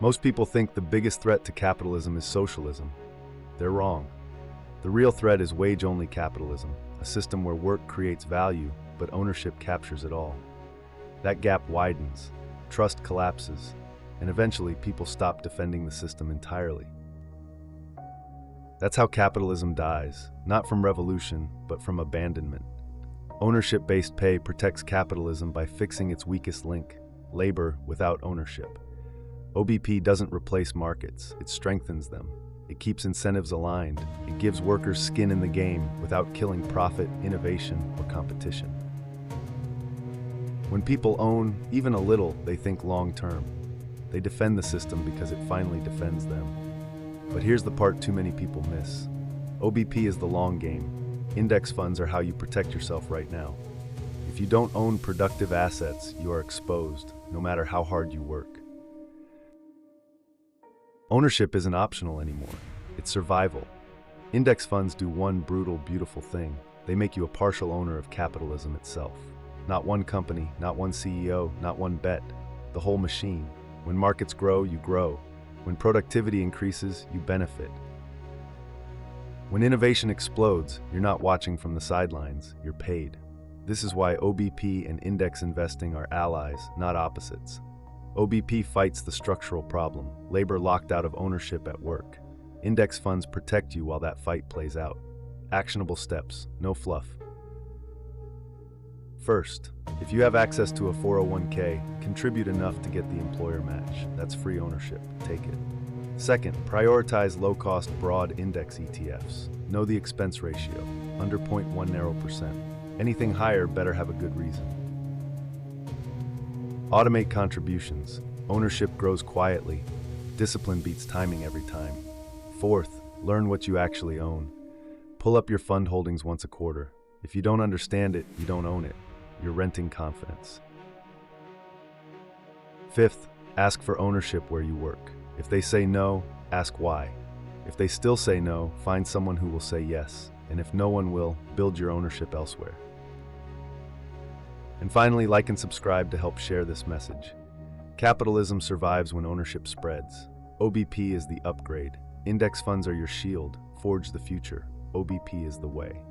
Most people think the biggest threat to capitalism is socialism. They're wrong. The real threat is wage-only capitalism, a system where work creates value, but ownership captures it all. That gap widens, trust collapses, and eventually people stop defending the system entirely. That's how capitalism dies, not from revolution, but from abandonment. Ownership-based pay protects capitalism by fixing its weakest link, labor without ownership. OBP doesn't replace markets, it strengthens them. It keeps incentives aligned. It gives workers skin in the game without killing profit, innovation, or competition. When people own even a little, they think long-term. They defend the system because it finally defends them. But here's the part too many people miss. OBP is the long game. Index funds are how you protect yourself right now. If you don't own productive assets, you are exposed, no matter how hard you work. Ownership isn't optional anymore. It's survival. Index funds do one brutal, beautiful thing. They make you a partial owner of capitalism itself. Not one company, not one CEO, not one bet. The whole machine. When markets grow, you grow. When productivity increases, you benefit. When innovation explodes, you're not watching from the sidelines, you're paid. This is why OBP and index investing are allies, not opposites. OBP fights the structural problem, labor locked out of ownership at work. Index funds protect you while that fight plays out. Actionable steps, no fluff. First, if you have access to a 401k, contribute enough to get the employer match. That's free ownership. Take it. Second, prioritize low-cost, broad index ETFs. Know the expense ratio, under 0.1 narrow percent. Anything higher better have a good reason. Automate contributions. Ownership grows quietly. Discipline beats timing every time. Fourth, learn what you actually own. Pull up your fund holdings once a quarter. If you don't understand it, you don't own it. You're renting confidence. Fifth, ask for ownership where you work. If they say no, ask why. If they still say no, find someone who will say yes. And if no one will, build your ownership elsewhere. And finally, like and subscribe to help share this message. Capitalism survives when ownership spreads. OBP is the upgrade. Index funds are your shield. Forge the future. OBP is the way.